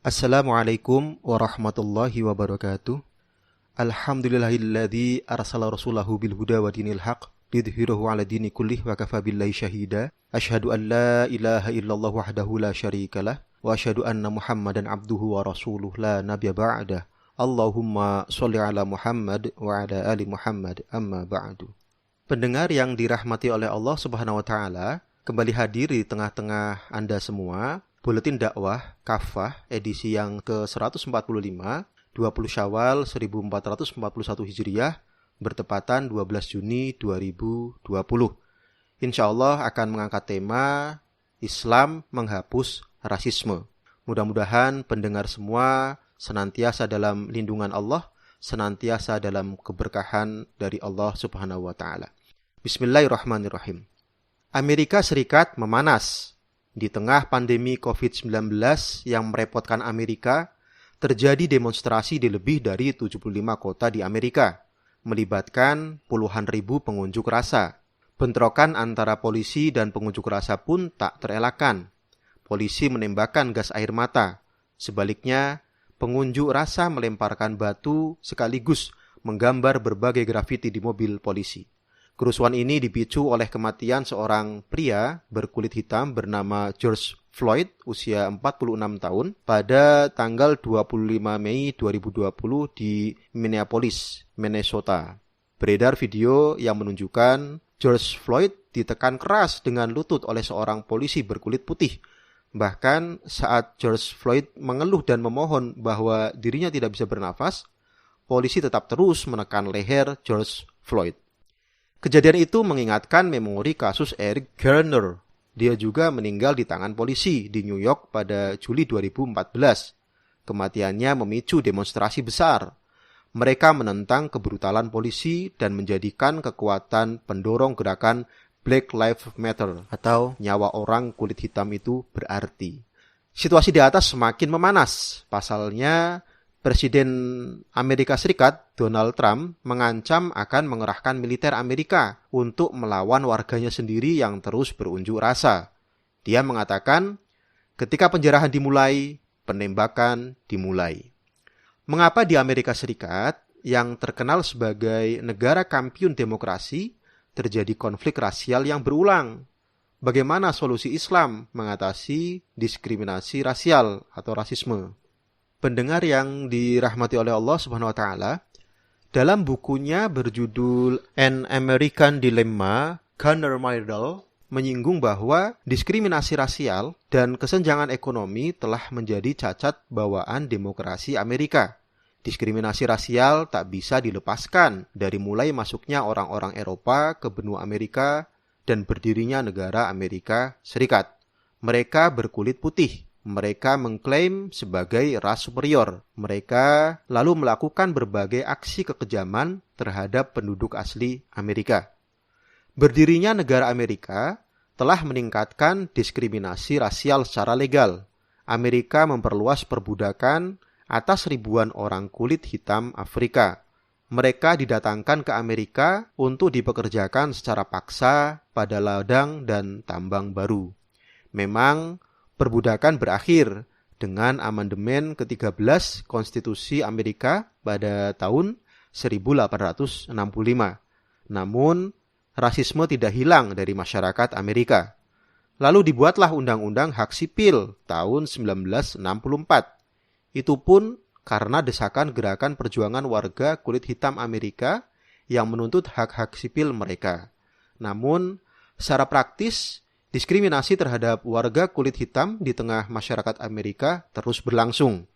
Assalamualaikum warahmatullahi wabarakatuh. Alhamdulillahilladzi arsala rasulahu bil huda wa dinil haq lidhhirahu 'ala dini kullih wa kafa billahi syahida. Asyhadu an la ilaha illallah wahdahu la syarikalah wa asyhadu anna Muhammadan abduhu wa rasuluh la nabiyya ba'dah. Allahumma sholli 'ala Muhammad wa 'ala ali Muhammad amma ba'du. Pendengar yang dirahmati oleh Allah Subhanahu wa taala, kembali hadir di tengah-tengah Anda semua. Buletin dakwah Kafah edisi yang ke-145, 20 Syawal 1441 Hijriah, bertepatan 12 Juni 2020. Insya Allah akan mengangkat tema Islam menghapus rasisme. Mudah-mudahan pendengar semua senantiasa dalam lindungan Allah, senantiasa dalam keberkahan dari Allah Subhanahu wa taala. Bismillahirrahmanirrahim. Amerika Serikat memanas. Di tengah pandemi COVID-19 yang merepotkan Amerika, terjadi demonstrasi di lebih dari 75 kota di Amerika, melibatkan puluhan ribu pengunjuk rasa. Bentrokan antara polisi dan pengunjuk rasa pun tak terelakkan. Polisi menembakkan gas air mata. Sebaliknya, pengunjuk rasa melemparkan batu sekaligus menggambar berbagai grafiti di mobil polisi. Kerusuhan ini dipicu oleh kematian seorang pria berkulit hitam bernama George Floyd, usia 46 tahun, pada tanggal 25 Mei 2020 di Minneapolis, Minnesota. Beredar video yang menunjukkan George Floyd ditekan keras dengan lutut oleh seorang polisi berkulit putih. Bahkan saat George Floyd mengeluh dan memohon bahwa dirinya tidak bisa bernafas, polisi tetap terus menekan leher George Floyd. Kejadian itu mengingatkan memori kasus Eric Garner. Dia juga meninggal di tangan polisi di New York pada Juli 2014. Kematiannya memicu demonstrasi besar. Mereka menentang kebrutalan polisi dan menjadikan kekuatan pendorong gerakan Black Lives Matter atau nyawa orang kulit hitam itu berarti. Situasi di atas semakin memanas. Pasalnya, Presiden Amerika Serikat, Donald Trump, mengancam akan mengerahkan militer Amerika untuk melawan warganya sendiri yang terus berunjuk rasa. Dia mengatakan, ketika penjarahan dimulai, penembakan dimulai. Mengapa di Amerika Serikat, yang terkenal sebagai negara kampiun demokrasi, terjadi konflik rasial yang berulang? Bagaimana solusi Islam mengatasi diskriminasi rasial atau rasisme? Pendengar yang dirahmati oleh Allah Subhanahu wa taala, dalam bukunya berjudul An American Dilemma, Gunnar Myrdal menyinggung bahwa diskriminasi rasial dan kesenjangan ekonomi telah menjadi cacat bawaan demokrasi Amerika. Diskriminasi rasial tak bisa dilepaskan dari mulai masuknya orang-orang Eropa ke benua Amerika dan berdirinya negara Amerika Serikat. Mereka berkulit putih. Mereka mengklaim sebagai ras superior. Mereka lalu melakukan berbagai aksi kekejaman terhadap penduduk asli Amerika. Berdirinya negara Amerika telah meningkatkan diskriminasi rasial secara legal. Amerika memperluas perbudakan atas ribuan orang kulit hitam Afrika. Mereka didatangkan ke Amerika untuk dipekerjakan secara paksa pada ladang dan tambang baru. Memang, perbudakan berakhir dengan amandemen ke-13 Konstitusi Amerika pada tahun 1865. Namun, rasisme tidak hilang dari masyarakat Amerika. Lalu dibuatlah Undang-Undang Hak Sipil tahun 1964. Itu pun karena desakan gerakan perjuangan warga kulit hitam Amerika yang menuntut hak-hak sipil mereka. Namun, secara praktis, diskriminasi terhadap warga kulit hitam di tengah masyarakat Amerika terus berlangsung.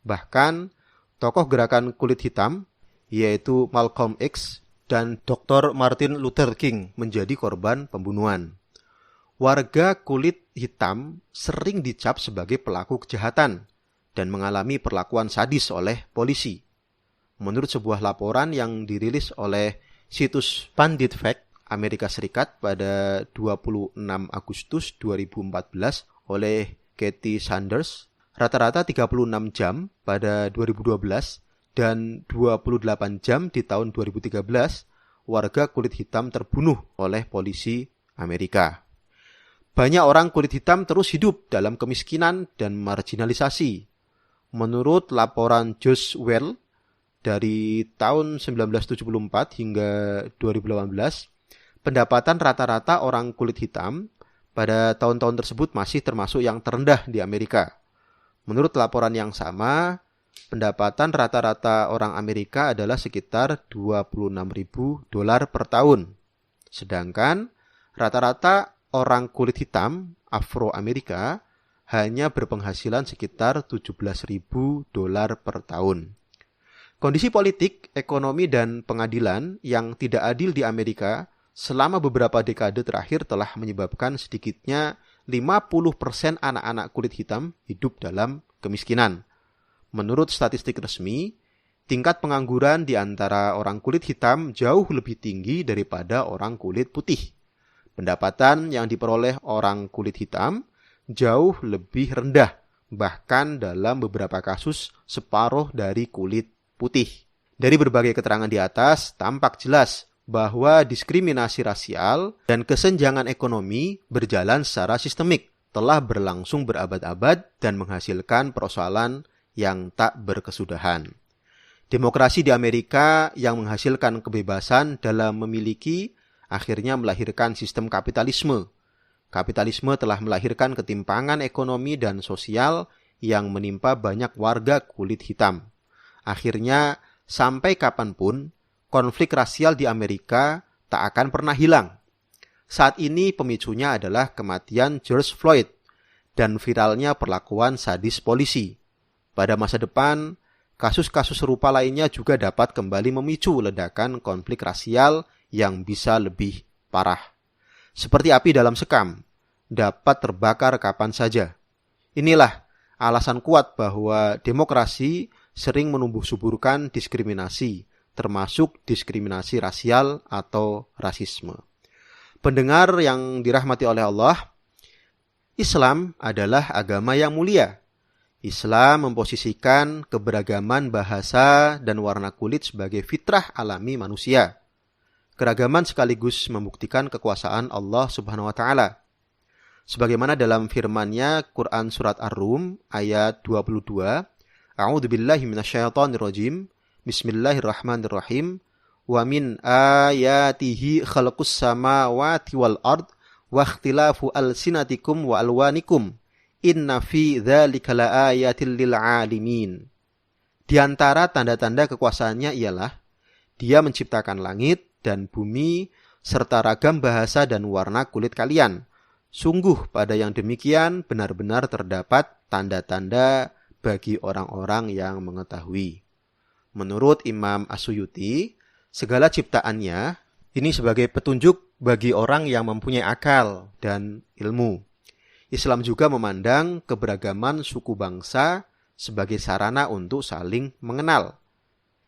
Bahkan, tokoh gerakan kulit hitam, yaitu Malcolm X dan Dr. Martin Luther King, menjadi korban pembunuhan. Warga kulit hitam sering dicap sebagai pelaku kejahatan dan mengalami perlakuan sadis oleh polisi. Menurut sebuah laporan yang dirilis oleh situs Pandit Fact, Amerika Serikat pada 26 Agustus 2014 oleh Kathy Sanders, rata-rata 36 jam pada 2012 dan 28 jam di tahun 2013, warga kulit hitam terbunuh oleh polisi Amerika. Banyak orang kulit hitam terus hidup dalam kemiskinan dan marginalisasi. Menurut laporan Josh Well dari tahun 1974 hingga 2018, pendapatan rata-rata orang kulit hitam pada tahun-tahun tersebut masih termasuk yang terendah di Amerika. Menurut laporan yang sama, pendapatan rata-rata orang Amerika adalah sekitar $26.000 per tahun. Sedangkan rata-rata orang kulit hitam Afro-Amerika hanya berpenghasilan sekitar $17.000 per tahun. Kondisi politik, ekonomi, dan pengadilan yang tidak adil di Amerika selama beberapa dekade terakhir telah menyebabkan sedikitnya 50% anak-anak kulit hitam hidup dalam kemiskinan. Menurut statistik resmi, tingkat pengangguran di antara orang kulit hitam jauh lebih tinggi daripada orang kulit putih. Pendapatan yang diperoleh orang kulit hitam jauh lebih rendah, bahkan dalam beberapa kasus separuh dari kulit putih. Dari berbagai keterangan di atas, tampak jelas bahwa diskriminasi rasial dan kesenjangan ekonomi berjalan secara sistemik, telah berlangsung berabad-abad dan menghasilkan persoalan yang tak berkesudahan. Demokrasi di Amerika yang menghasilkan kebebasan dalam memiliki akhirnya melahirkan sistem kapitalisme. Kapitalisme telah melahirkan ketimpangan ekonomi dan sosial yang menimpa banyak warga kulit hitam. Akhirnya, sampai kapanpun, konflik rasial di Amerika tak akan pernah hilang. Saat ini pemicunya adalah kematian George Floyd dan viralnya perlakuan sadis polisi. Pada masa depan, kasus-kasus serupa lainnya juga dapat kembali memicu ledakan konflik rasial yang bisa lebih parah. Seperti api dalam sekam, dapat terbakar kapan saja. Inilah alasan kuat bahwa demokrasi sering menumbuh suburkan diskriminasi, termasuk diskriminasi rasial atau rasisme. Pendengar yang dirahmati oleh Allah, Islam adalah agama yang mulia. Islam memposisikan keberagaman bahasa dan warna kulit sebagai fitrah alami manusia. Keragaman sekaligus membuktikan kekuasaan Allah Subhanahu wa taala. Sebagaimana dalam firman-Nya Quran surat Ar-Rum ayat 22, A'udzubillahi minasyaitonirrajim. Bismillahirrahmanirrahim. Wa min ayatihi khalaqus samawati wal ard wa ikhtilafu alsinatikum wa alwanikum. Inna fi dzalika laayatil lil alimin. Di antara tanda-tanda kekuasaannya ialah Dia menciptakan langit dan bumi serta ragam bahasa dan warna kulit kalian. Sungguh pada yang demikian benar-benar terdapat tanda-tanda bagi orang-orang yang mengetahui. Menurut Imam As-Suyuti, segala ciptaannya ini sebagai petunjuk bagi orang yang mempunyai akal dan ilmu. Islam juga memandang keberagaman suku bangsa sebagai sarana untuk saling mengenal.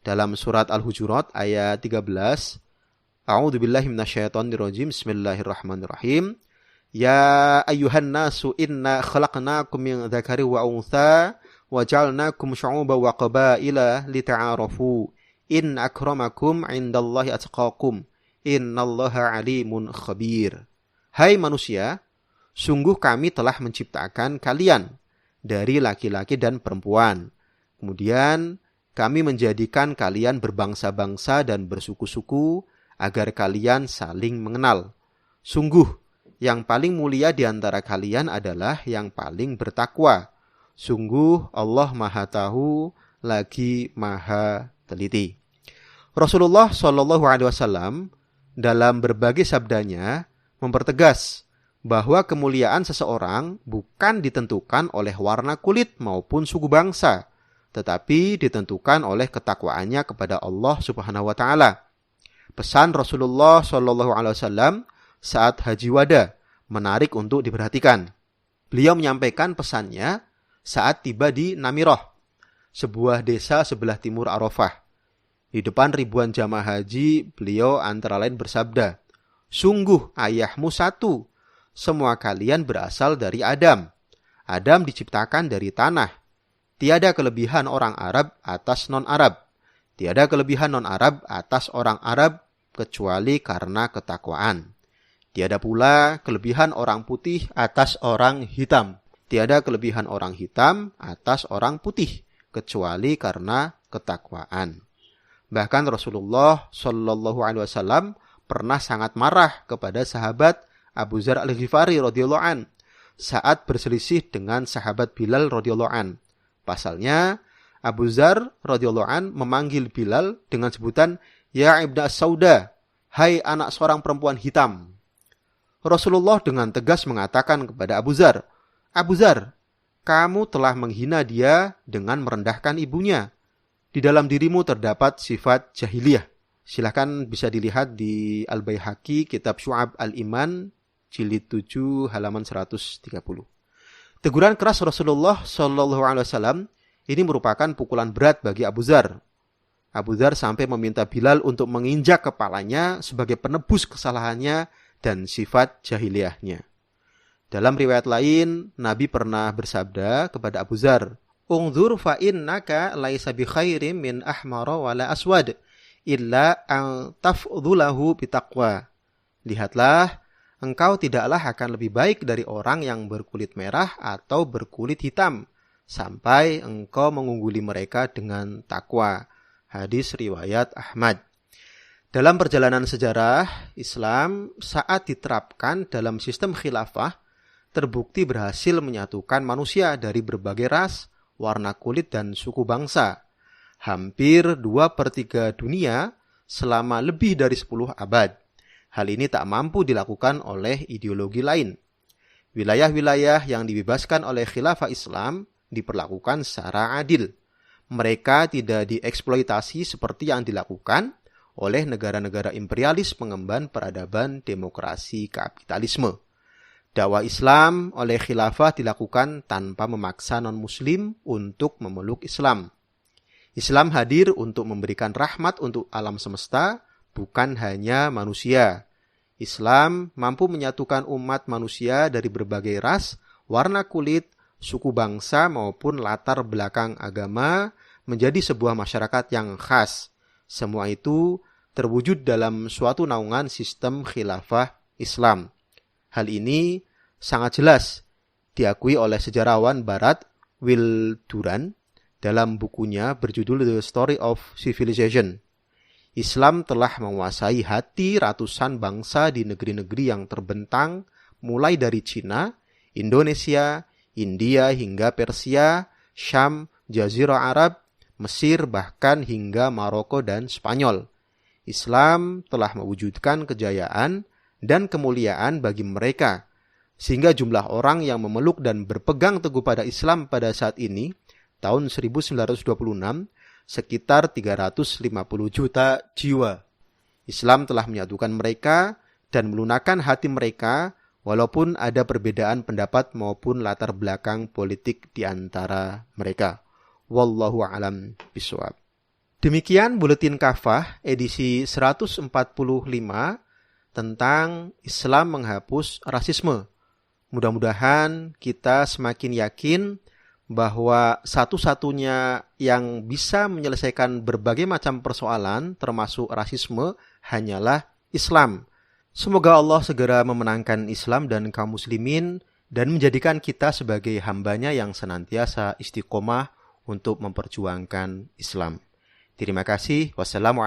Dalam surat Al-Hujurat ayat 13, A'udzubillahi minasyaitonirrajim. Bismillahirrahmanirrahim. Ya ayyuhan nasu inna khalaqnakum min dzakari wa untha wa ja'alnakum syu'uban wa qabaila lita'arafu. In akramakum 'indallahi atqakum. Innallaha 'alimun khabir. Hai manusia, sungguh kami telah menciptakan kalian dari laki-laki dan perempuan. Kemudian kami menjadikan kalian berbangsa-bangsa dan bersuku-suku agar kalian saling mengenal. Sungguh, yang paling mulia di antara kalian adalah yang paling bertakwa. Sungguh Allah Maha Tahu lagi Maha Teliti. Rasulullah SAW dalam berbagai sabdanya mempertegas bahwa kemuliaan seseorang bukan ditentukan oleh warna kulit maupun suku bangsa, tetapi ditentukan oleh ketakwaannya kepada Allah Subhanahu wa taala. Pesan Rasulullah SAW saat Haji Wada menarik untuk diperhatikan. Beliau menyampaikan pesannya saat tiba di Namirah, sebuah desa sebelah timur Arafah. Di depan ribuan jamaah haji, beliau antara lain bersabda, "Sungguh ayahmu satu, semua kalian berasal dari Adam. Adam diciptakan dari tanah. Tiada kelebihan orang Arab atas non-Arab. Tiada kelebihan non-Arab atas orang Arab kecuali karena ketakwaan. Tiada pula kelebihan orang putih atas orang hitam. Tiada kelebihan orang hitam atas orang putih, kecuali karena ketakwaan. Bahkan Rasulullah Shallallahu Alaihi Wasallam pernah sangat marah kepada sahabat Abu Dzar Al-Ghifari radhiyallahu an saat berselisih dengan sahabat Bilal radhiyallahu an. Pasalnya Abu Dzar radhiyallahu an memanggil Bilal dengan sebutan Ya Ibna As-Sauda, hai anak seorang perempuan hitam. Rasulullah dengan tegas mengatakan kepada Abu Dzar, Abu Dzar, kamu telah menghina dia dengan merendahkan ibunya. Di dalam dirimu terdapat sifat jahiliyah. Silakan bisa dilihat di Al-Baihaqi, Kitab Syu'ab Al-Iman, jilid 7, halaman 130. Teguran keras Rasulullah Shallallahu Alaihi Wasallam ini merupakan pukulan berat bagi Abu Dzar. Abu Dzar sampai meminta Bilal untuk menginjak kepalanya sebagai penebus kesalahannya dan sifat jahiliyahnya. Dalam riwayat lain, Nabi pernah bersabda kepada Abu Dzar, Ungzur fa innaka laisa bi khairim min ahmara wala aswad illa an tafdhulahu bitaqwa. Lihatlah, engkau tidaklah akan lebih baik dari orang yang berkulit merah atau berkulit hitam, sampai engkau mengungguli mereka dengan takwa. Hadis riwayat Ahmad. Dalam perjalanan sejarah, Islam saat diterapkan dalam sistem khilafah, terbukti berhasil menyatukan manusia dari berbagai ras, warna kulit, dan suku bangsa. Hampir 2/3 dunia selama lebih dari 10 abad. Hal ini tak mampu dilakukan oleh ideologi lain. Wilayah-wilayah yang dibebaskan oleh khilafah Islam diperlakukan secara adil. Mereka tidak dieksploitasi seperti yang dilakukan oleh negara-negara imperialis pengemban peradaban demokrasi kapitalisme. Dakwah Islam oleh khilafah dilakukan tanpa memaksa non-muslim untuk memeluk Islam. Islam hadir untuk memberikan rahmat untuk alam semesta, bukan hanya manusia. Islam mampu menyatukan umat manusia dari berbagai ras, warna kulit, suku bangsa maupun latar belakang agama menjadi sebuah masyarakat yang khas. Semua itu terwujud dalam suatu naungan sistem khilafah Islam. Hal ini sangat jelas diakui oleh sejarawan Barat Will Durant dalam bukunya berjudul The Story of Civilization. Islam telah menguasai hati ratusan bangsa di negeri-negeri yang terbentang, mulai dari Cina, Indonesia, India hingga Persia, Syam, Jazirah Arab, Mesir, bahkan hingga Maroko dan Spanyol. Islam telah mewujudkan kejayaan dan kemuliaan bagi mereka, sehingga jumlah orang yang memeluk dan berpegang teguh pada Islam pada saat ini, tahun 1926, sekitar 350 juta jiwa. Islam telah menyatukan mereka dan melunakkan hati mereka, walaupun ada perbedaan pendapat maupun latar belakang politik di antara mereka. Wallahu a'lam bishawab. Demikian Buletin Kafah edisi 145 tentang Islam menghapus rasisme. Mudah-mudahan kita semakin yakin bahwa satu-satunya yang bisa menyelesaikan berbagai macam persoalan termasuk rasisme hanyalah Islam. Semoga Allah segera memenangkan Islam dan kaum muslimin dan menjadikan kita sebagai hambanya yang senantiasa istiqomah untuk memperjuangkan Islam. Terima kasih. Wassalamualaikum.